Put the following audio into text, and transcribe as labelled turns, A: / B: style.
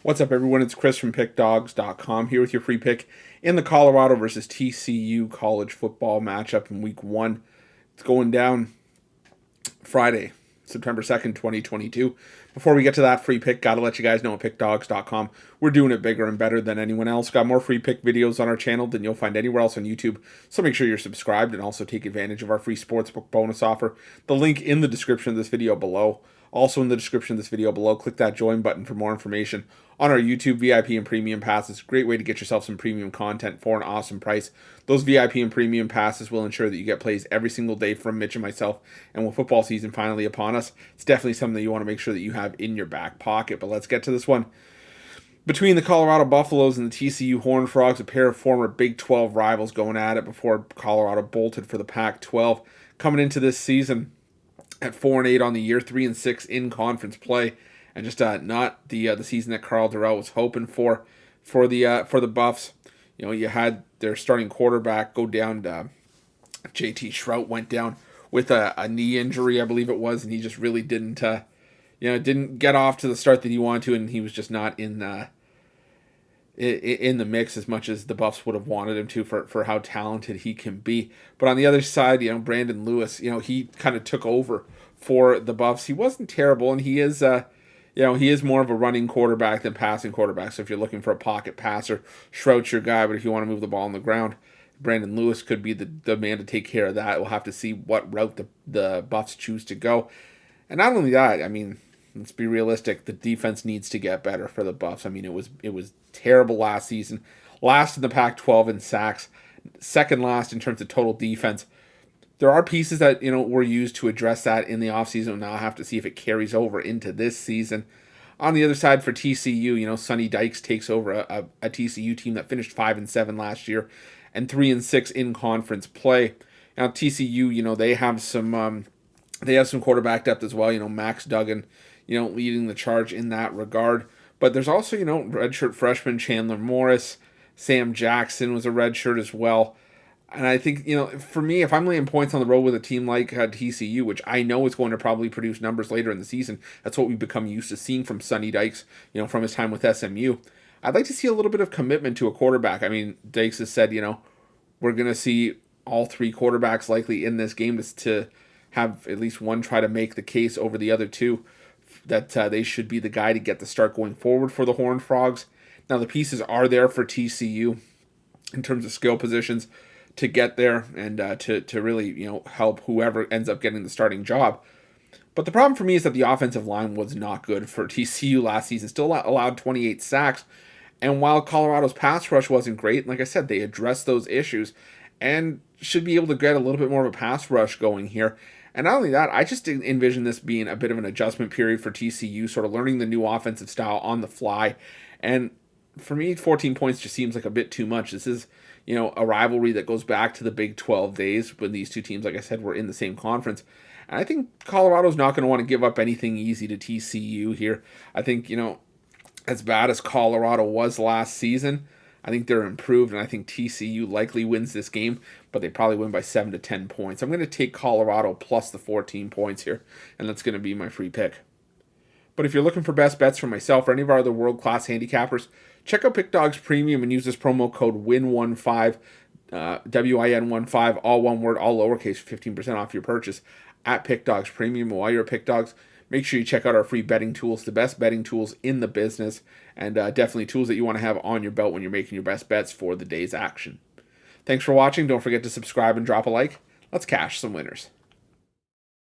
A: What's up, everyone? It's Chris from Pickdawgz.com here with your free pick in the Colorado versus TCU college football matchup in week 1. It's going down Friday, September 2nd, 2022. Before we get to that free pick, got to let you guys know at Pickdawgz.com, we're doing it bigger and better than anyone else. Got more free pick videos on our channel than you'll find anywhere else on YouTube, so make sure you're subscribed and also take advantage of our free Sportsbook bonus offer. The link in the description of this video below. Also in the description of this video below, click that join button for more information on our YouTube VIP and premium passes. Great way to get yourself some premium content for an awesome price. Those VIP and premium passes will ensure that you get plays every single day from Mitch and myself. And with football season finally upon us, it's definitely something that you want to make sure that you have in your back pocket. But let's get to this one. Between the Colorado Buffaloes and the TCU Horned Frogs, a pair of former Big 12 rivals going at it before Colorado bolted for the Pac-12. Coming into this season at 4-8 on the year, 3-6 in conference play, and just not the season that Carl Durrell was hoping for the Buffs. You know, you had their starting quarterback go down. JT Shrout went down with a knee injury, I believe it was, and he just really didn't get off to the start that he wanted to, and he was just not in the mix as much as the Buffs would have wanted him to for how talented he can be. But on the other side, Brandon Lewis, he kind of took over for the Buffs. He wasn't terrible, and he is he is more of a running quarterback than passing quarterback. So if you're looking for a pocket passer, Shroud's your guy. But if you want to move the ball on the ground, Brandon Lewis could be the man to take care of that. We'll have to see what route the Buffs choose to go. And not only that, let's be realistic. The defense needs to get better for the Buffs. It was terrible last season. Last in the Pac-12 in sacks. Second last in terms of total defense. There are pieces that, were used to address that in the offseason. Now I'll have to see if it carries over into this season. On the other side for TCU, Sonny Dykes takes over a TCU team that finished 5-7 last year and 3-6 in conference play. Now TCU, they have some quarterback depth as well. Max Duggan, leading the charge in that regard. But there's also, redshirt freshman Chandler Morris. Sam Jackson was a redshirt as well. And I think, for me, if I'm laying points on the road with a team like TCU, which I know is going to probably produce numbers later in the season, that's what we've become used to seeing from Sonny Dykes, from his time with SMU. I'd like to see a little bit of commitment to a quarterback. Dykes has said, we're going to see all three quarterbacks likely in this game to have at least one try to make the case over the other two that they should be the guy to get the start going forward for the Horned Frogs. Now, the pieces are there for TCU in terms of skill positions to get there and to really, help whoever ends up getting the starting job. But the problem for me is that the offensive line was not good for TCU last season. Still allowed 28 sacks. And while Colorado's pass rush wasn't great, like I said, they addressed those issues and should be able to get a little bit more of a pass rush going here. And not only that, I just envision this being a bit of an adjustment period for TCU, sort of learning the new offensive style on the fly. And for me, 14 points just seems like a bit too much. This is, a rivalry that goes back to the Big 12 days when these two teams, like I said, were in the same conference. And I think Colorado's not going to want to give up anything easy to TCU here. I think, as bad as Colorado was last season, I think they're improved, and I think TCU likely wins this game, but they probably win by 7 to 10 points. I'm going to take Colorado plus the 14 points here, and that's going to be my free pick. But if you're looking for best bets from myself or any of our other world-class handicappers, check out Pick Dawgz Premium and use this promo code WIN15, WIN15, all one word, all lowercase, for 15% off your purchase at Pick Dawgz Premium. While you're at Pick Dawgz, make sure you check out our free betting tools, the best betting tools in the business, and definitely tools that you want to have on your belt when you're making your best bets for the day's action. Thanks for watching. Don't forget to subscribe and drop a like. Let's cash some winners.